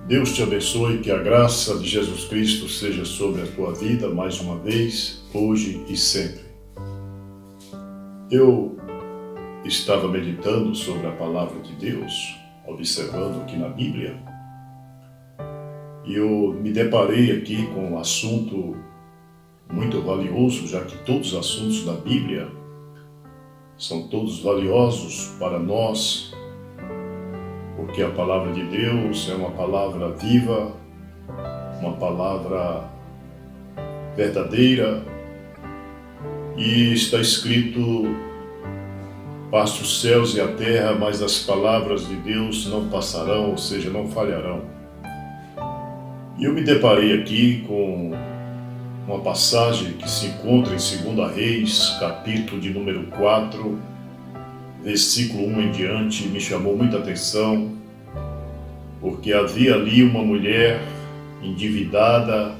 Deus te abençoe, que a graça de Jesus Cristo seja sobre a tua vida mais uma vez, hoje e sempre. Eu estava meditando sobre a palavra de Deus, observando aqui na Bíblia, e eu me deparei aqui com um assunto muito valioso, já que todos os assuntos da Bíblia são todos valiosos para nós, porque a palavra de Deus é uma palavra viva, uma palavra verdadeira, e está escrito: passe os céus e a terra, mas as palavras de Deus não passarão, ou seja, não falharão. E eu me deparei aqui com uma passagem que se encontra em 2 Reis, capítulo de número 4, versículo 1 em diante, me chamou muita atenção, porque havia ali uma mulher endividada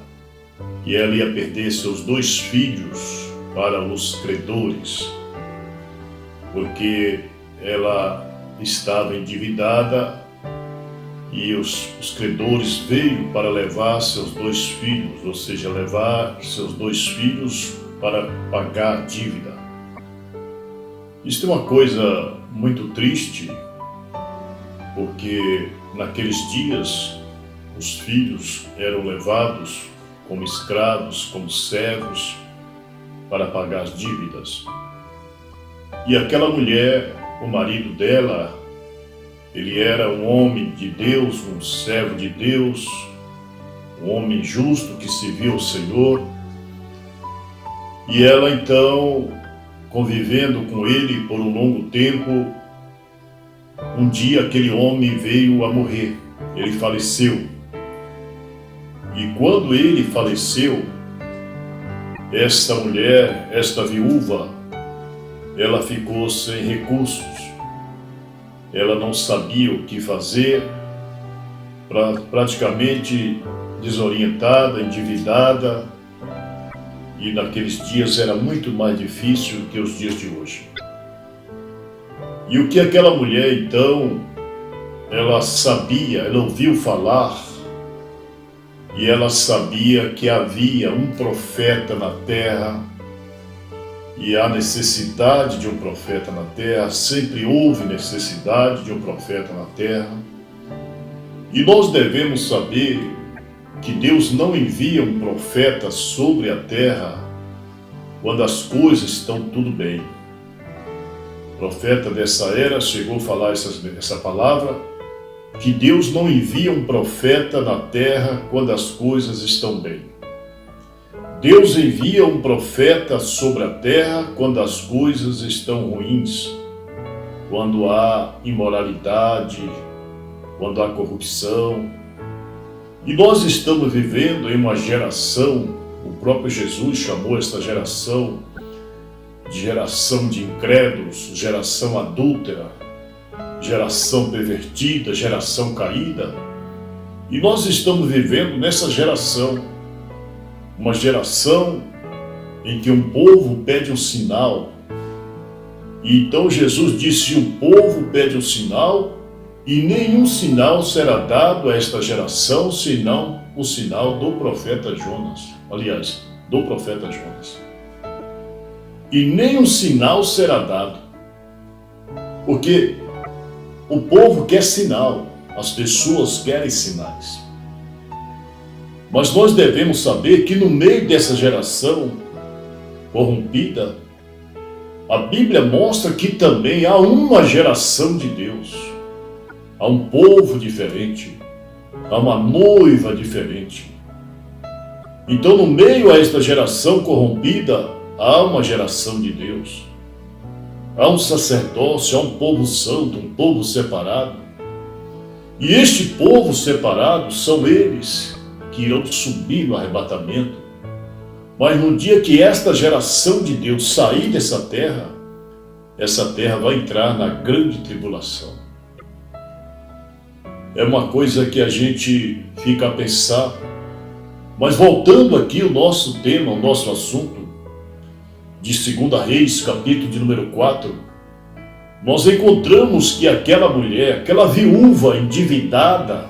e ela ia perder seus 2 filhos para os credores, porque ela estava endividada e os credores veio para levar seus 2 filhos, ou seja, levar seus 2 filhos para pagar a dívida. Isso é uma coisa muito triste, porque naqueles dias os filhos eram levados como escravos, como servos, para pagar as dívidas. E aquela mulher, o marido dela, ele era um homem de Deus, um servo de Deus, um homem justo que servia ao Senhor. E ela então, convivendo com ele por um longo tempo, um dia aquele homem veio a morrer, ele faleceu. E quando ele faleceu, esta mulher, esta viúva, ela ficou sem recursos. Ela não sabia o que fazer, praticamente desorientada, endividada, e naqueles dias era muito mais difícil que os dias de hoje. E o que aquela mulher então, ela sabia, ela ouviu falar, e ela sabia que havia um profeta na terra, e há necessidade de um profeta na terra, sempre houve necessidade de um profeta na terra. E nós devemos saber que Deus não envia um profeta sobre a terra quando as coisas estão tudo bem. O profeta dessa era chegou a falar essa palavra, que Deus não envia um profeta na terra quando as coisas estão bem. Deus envia um profeta sobre a terra quando as coisas estão ruins, quando há imoralidade, quando há corrupção. E nós estamos vivendo em uma geração, o próprio Jesus chamou esta geração de incrédulos, geração adúltera, geração pervertida, geração caída. E nós estamos vivendo nessa geração, uma geração em que um povo pede um sinal. E então Jesus disse: o povo pede um sinal, e nenhum sinal será dado a esta geração, senão o sinal do profeta Jonas. Aliás, do profeta Jonas. E nenhum sinal será dado, porque o povo quer sinal, as pessoas querem sinais. Mas nós devemos saber que no meio dessa geração corrompida, a Bíblia mostra que também há uma geração de Deus, há um povo diferente, há uma noiva diferente. Então, no meio a esta geração corrompida, há uma geração de Deus, há um sacerdócio, há um povo santo, um povo separado. E este povo separado são eles que irão subir no arrebatamento. Mas no dia que esta geração de Deus sair dessa terra, essa terra vai entrar na grande tribulação. É uma coisa que a gente fica a pensar. Mas voltando aqui ao nosso tema, ao nosso assunto, de 2 Reis, capítulo de número 4, nós encontramos que aquela mulher, aquela viúva endividada,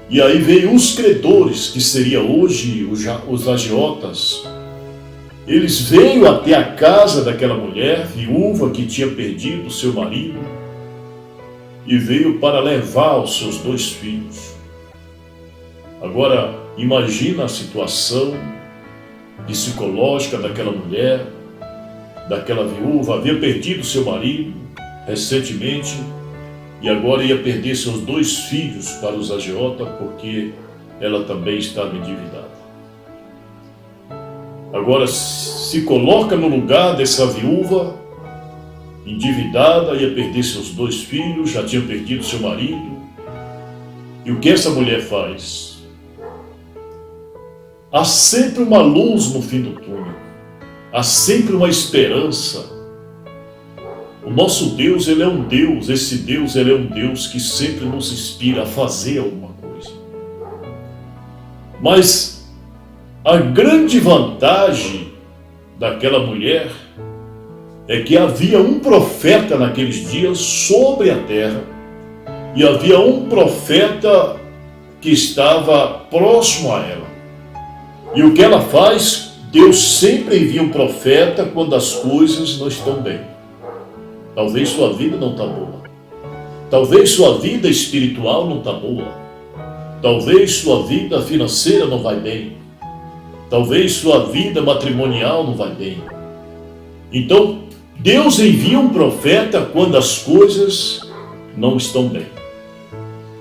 E aí veio os credores, que seria hoje os agiotas. Eles veio até a casa daquela mulher, viúva, que tinha perdido seu marido, e veio para levar os seus 2 filhos. Agora, imagina a situação psicológica daquela mulher, daquela viúva, havia perdido seu marido recentemente, e agora ia perder seus 2 filhos para os agiotas, porque ela também estava endividada. Agora se coloca no lugar dessa viúva, endividada, ia perder seus 2 filhos, já tinha perdido seu marido. E o que essa mulher faz? Há sempre uma luz no fim do túnel, há sempre uma esperança. O nosso Deus, Ele é um Deus, esse Deus, Ele é um Deus que sempre nos inspira a fazer alguma coisa. Mas a grande vantagem daquela mulher é que havia um profeta naqueles dias sobre a terra, e havia um profeta que estava próximo a ela. E o que ela faz? Deus sempre envia um profeta quando as coisas não estão bem. Talvez sua vida não está boa. Talvez sua vida espiritual não está boa. Talvez sua vida financeira não vai bem. Talvez sua vida matrimonial não vai bem. Então, Deus envia um profeta quando as coisas não estão bem.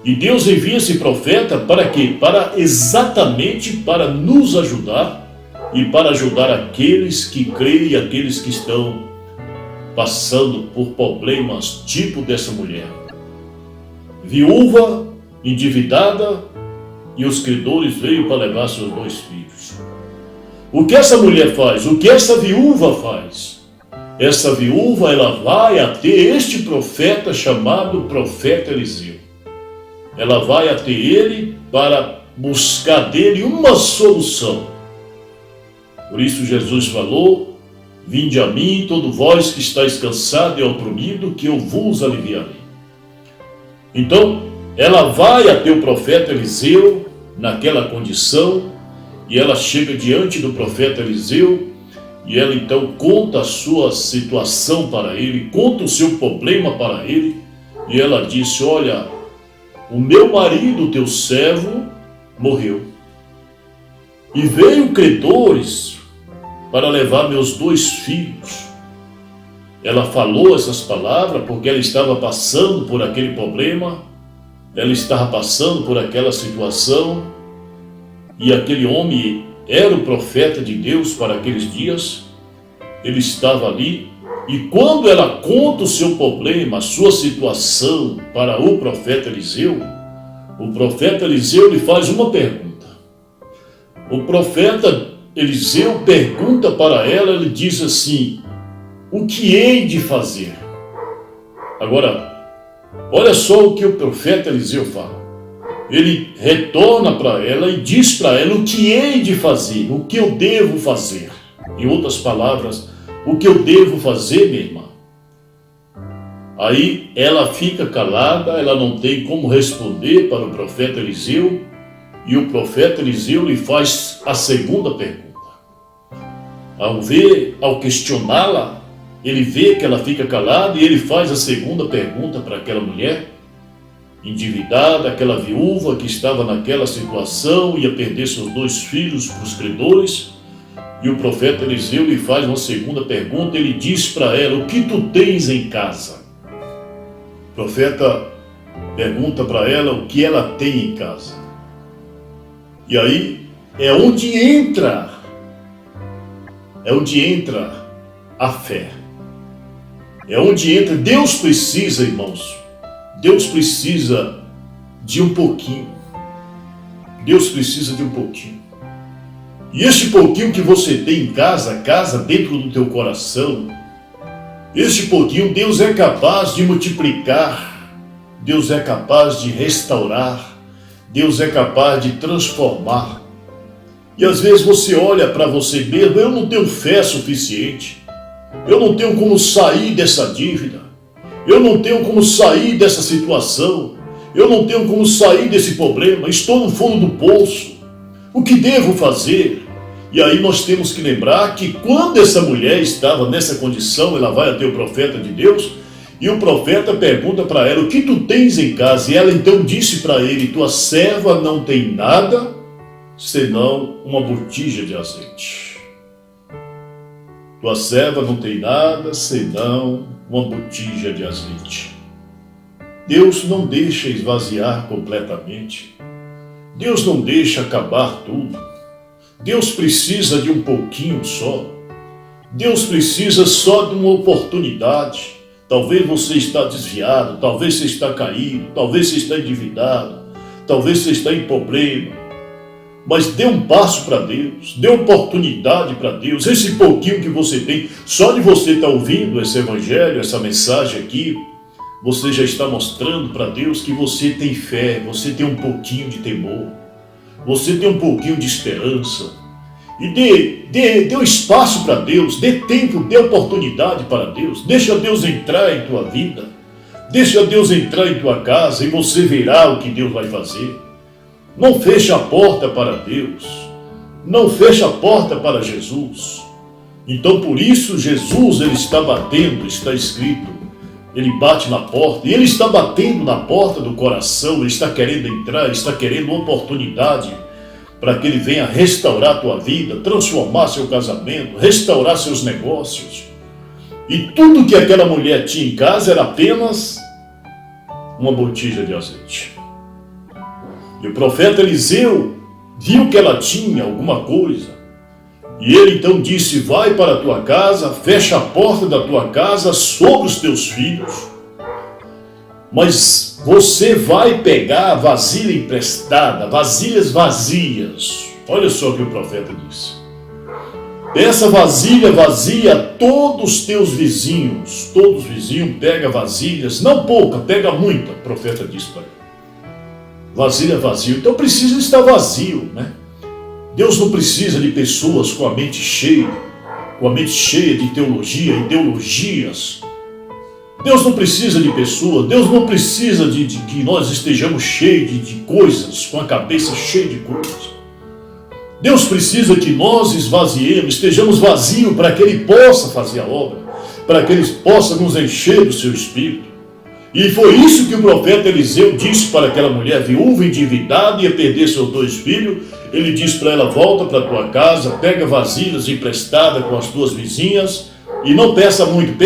E Deus envia esse profeta para quê? Exatamente para nos ajudar e para ajudar aqueles que creem e aqueles que estão passando por problemas tipo dessa mulher. Viúva, endividada, e os credores veio para levar seus 2 filhos. O que essa mulher faz? O que essa viúva faz? Essa viúva, ela vai até este profeta chamado profeta Eliseu. Ela vai até ele para buscar dele uma solução. Por isso Jesus falou: vinde a mim, todo vós que estáis cansado e oprimido, que eu vos aliviarei. Então, ela vai até o profeta Eliseu naquela condição, e ela chega diante do profeta Eliseu, e ela então conta a sua situação para ele, conta o seu problema para ele, e ela disse: olha, o meu marido, teu servo, morreu, e veio credores para levar meus 2 filhos. Ela falou essas palavras porque ela estava passando por aquele problema, ela estava passando por aquela situação, e aquele homem era o profeta de Deus para aqueles dias. Ele estava ali, e quando ela conta o seu problema, a sua situação para o profeta Eliseu lhe faz uma pergunta. O profeta Eliseu pergunta para ela, ele diz assim: o que hei de fazer? Agora, olha só o que o profeta Eliseu fala. Ele retorna para ela e diz para ela o que hei de fazer, o que eu devo fazer. Em outras palavras, o que eu devo fazer, minha irmã? Aí ela fica calada, ela não tem como responder para o profeta Eliseu, e o profeta Eliseu lhe faz a segunda pergunta. Ao questioná-la, ele vê que ela fica calada e ele faz a segunda pergunta para aquela mulher endividada, aquela viúva que estava naquela situação, ia perder seus 2 filhos para os credores, e o profeta Eliseu lhe faz uma segunda pergunta. Ele diz para ela: o que tu tens em casa? O profeta pergunta para ela o que ela tem em casa. E aí é onde entra a fé. É onde entra. Deus precisa, irmãos, Deus precisa de um pouquinho. Deus precisa de um pouquinho. E este pouquinho que você tem em casa dentro do teu coração, este pouquinho Deus é capaz de multiplicar, Deus é capaz de restaurar, Deus é capaz de transformar. E às vezes você olha para você mesmo: eu não tenho fé suficiente, eu não tenho como sair dessa dívida, eu não tenho como sair dessa situação, Eu não tenho como sair desse problema, estou no fundo do poço. O que devo fazer? E aí nós temos que lembrar que quando essa mulher estava nessa condição, ela vai até o profeta de Deus, e o profeta pergunta para ela: o que tu tens em casa? E ela então disse para ele: tua serva não tem nada, senão uma botija de azeite. Tua serva não tem nada, senão uma botija de azeite. Deus não deixa esvaziar completamente. Deus não deixa acabar tudo. Deus precisa de um pouquinho só. Deus precisa só de uma oportunidade. Talvez você está desviado, talvez você está caído, talvez você está endividado, talvez você está em problema. Mas dê um passo para Deus, dê oportunidade para Deus. Esse pouquinho que você tem, só de você estar ouvindo esse evangelho, essa mensagem aqui, você já está mostrando para Deus que você tem fé, você tem um pouquinho de temor, você tem um pouquinho de esperança. E dê espaço para Deus, dê tempo, dê oportunidade para Deus. Deixa Deus entrar em tua vida, deixa Deus entrar em tua casa e você verá o que Deus vai fazer. Não feche a porta para Deus, não feche a porta para Jesus. Então por isso Jesus, ele está batendo, está escrito. Ele bate na porta, e ele está batendo na porta do coração, ele está querendo entrar, ele está querendo uma oportunidade para que ele venha restaurar a tua vida, transformar seu casamento, restaurar seus negócios. E tudo que aquela mulher tinha em casa era apenas uma botija de azeite. E o profeta Eliseu viu que ela tinha alguma coisa. E ele então disse: vai para a tua casa, fecha a porta da tua casa sobre os teus filhos, mas você vai pegar vasilha emprestada, vasilhas vazias. Olha só o que o profeta disse: essa vasilha vazia a todos os teus vizinhos. Todos os vizinhos pegam vasilhas, não pouca, pega muita, o profeta disse para ele. Vasilha vazia, então precisa estar vazio, né? Deus não precisa de pessoas com a mente cheia de teologia, ideologias. Deus não precisa de pessoas, Deus não precisa de que nós estejamos cheios de coisas, com a cabeça cheia de coisas. Deus precisa que nós esvaziemos, estejamos vazios para que Ele possa fazer a obra, para que Ele possa nos encher do seu Espírito. E foi isso que o profeta Eliseu disse para aquela mulher viúva, endividada, ia perder seus 2 filhos. Ele disse para ela: volta para a tua casa, pega vasilhas emprestadas com as tuas vizinhas, e não peça muito,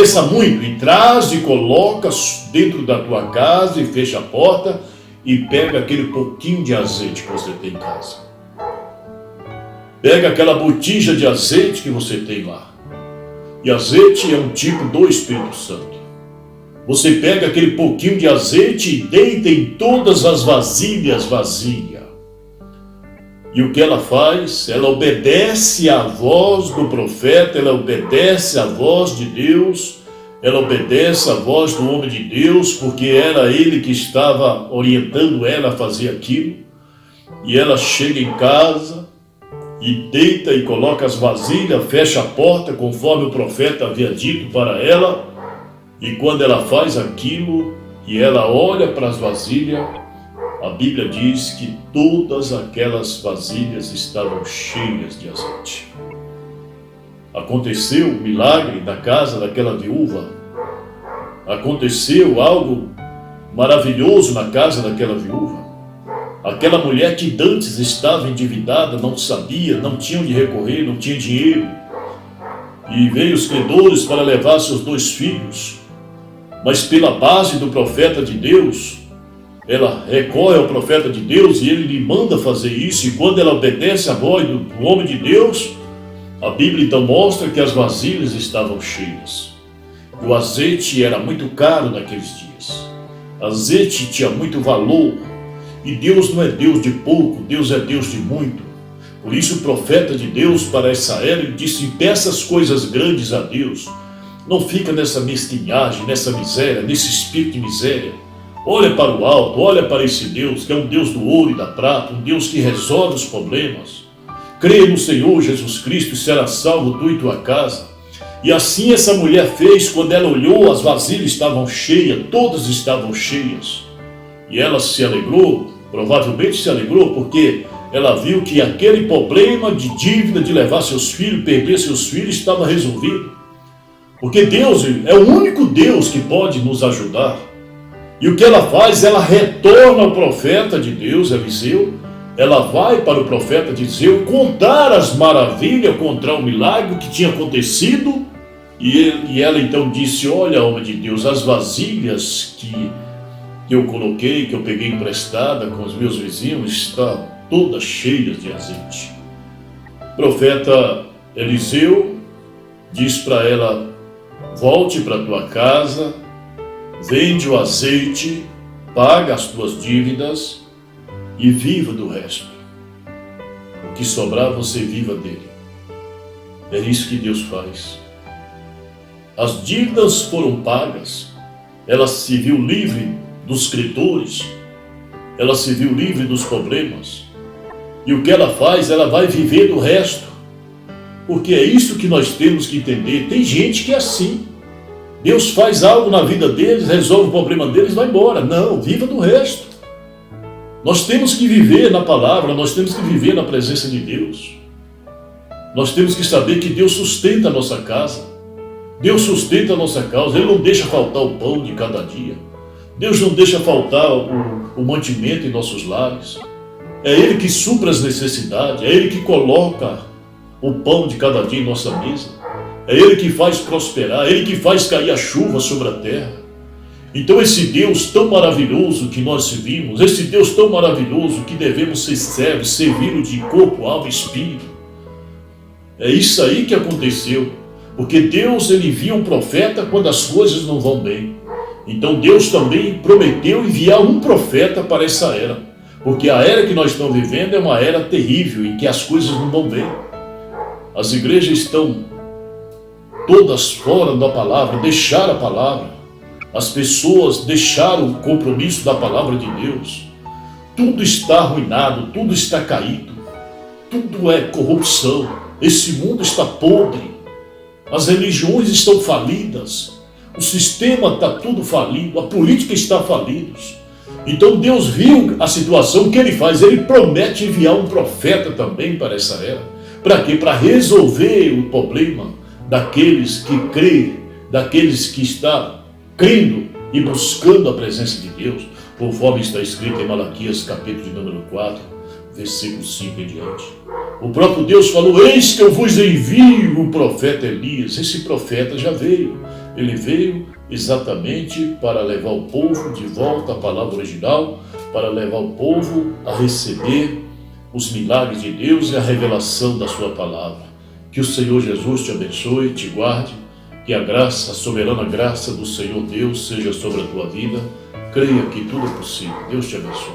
e traz e coloca dentro da tua casa e fecha a porta e pega aquele pouquinho de azeite que você tem em casa. Pega aquela botija de azeite que você tem lá. E azeite é um tipo do Espírito Santo. Você pega aquele pouquinho de azeite e deita em todas as vasilhas vazias. E o que ela faz? Ela obedece à voz do profeta, ela obedece à voz de Deus, ela obedece à voz do homem de Deus, porque era ele que estava orientando ela a fazer aquilo. E ela chega em casa e deita e coloca as vasilhas, fecha a porta, conforme o profeta havia dito para ela. E quando ela faz aquilo e ela olha para as vasilhas, a Bíblia diz que todas aquelas vasilhas estavam cheias de azeite. Aconteceu um milagre na casa daquela viúva. Aconteceu algo maravilhoso na casa daquela viúva. Aquela mulher que antes estava endividada, não sabia, não tinha onde recorrer, não tinha dinheiro. E veio os credores para levar seus 2 filhos. Mas pela base do profeta de Deus, ela recorre ao profeta de Deus e ele lhe manda fazer isso. E quando ela obedece à voz do homem de Deus, a Bíblia então mostra que as vasilhas estavam cheias. E o azeite era muito caro naqueles dias. Azeite tinha muito valor. E Deus não é Deus de pouco, Deus é Deus de muito. Por isso o profeta de Deus para essa era, ele disse: peça as coisas grandes a Deus. Não fica nessa mesquinhagem, nessa miséria, nesse espírito de miséria. Olha para o alto, olha para esse Deus, que é um Deus do ouro e da prata, um Deus que resolve os problemas. Creia no Senhor Jesus Cristo e será salvo tu e tua casa. E assim essa mulher fez. Quando ela olhou, as vasilhas estavam cheias, todas estavam cheias. E ela se alegrou, provavelmente se alegrou, porque ela viu que aquele problema de dívida, de levar seus filhos, perder seus filhos, estava resolvido. Porque Deus é o único Deus que pode nos ajudar. E o que ela faz? Ela retorna ao profeta de Deus, Eliseu. Ela vai para o profeta de Eliseu contar as maravilhas, contar o milagre que tinha acontecido. E ela então disse: olha, homem de Deus, as vasilhas que eu coloquei, que eu peguei emprestada com os meus vizinhos, está todas cheias de azeite. O profeta Eliseu diz para ela: volte para a tua casa, vende o azeite, paga as tuas dívidas e viva do resto. O que sobrar, você viva dele. É isso que Deus faz. As dívidas foram pagas, ela se viu livre dos credores, ela se viu livre dos problemas. E o que ela faz? Ela vai viver do resto. Porque é isso que nós temos que entender. Tem gente que é assim. Deus faz algo na vida deles, resolve o problema deles, vai embora. Não, viva do resto. Nós temos que viver na palavra, nós temos que viver na presença de Deus. Nós temos que saber que Deus sustenta a nossa casa. Deus sustenta a nossa causa. Ele não deixa faltar o pão de cada dia. Deus não deixa faltar o mantimento em nossos lares. É Ele que supra as necessidades. É Ele que coloca o pão de cada dia em nossa mesa. É Ele que faz prosperar. É Ele que faz cair a chuva sobre a terra. Então esse Deus tão maravilhoso que nós servimos, esse Deus tão maravilhoso que devemos ser servos, servi-lo de corpo, alma e espírito. É isso aí que aconteceu. Porque Deus, ele envia um profeta quando as coisas não vão bem. Então Deus também prometeu enviar um profeta para essa era. Porque a era que nós estamos vivendo é uma era terrível, em que as coisas não vão bem. As igrejas estão todas fora da palavra, deixaram a palavra. As pessoas deixaram o compromisso da palavra de Deus. Tudo está arruinado, tudo está caído. Tudo é corrupção. Esse mundo está podre. As religiões estão falidas. O sistema está tudo falido. A política está falida. Então Deus viu a situação. O que Ele faz? Ele promete enviar um profeta também para essa era. Para quê? Para resolver o problema daqueles que creem, daqueles que estão crendo e buscando a presença de Deus, conforme está escrito em Malaquias, capítulo de número 4, versículo 5 em diante. O próprio Deus falou: eis que eu vos envio o profeta Elias. Esse profeta já veio. Ele veio exatamente para levar o povo de volta à palavra original, para levar o povo a receber os milagres de Deus e a revelação da sua palavra. Que o Senhor Jesus te abençoe, te guarde, que a graça, a soberana graça do Senhor Deus seja sobre a tua vida. Creia que tudo é possível. Deus te abençoe.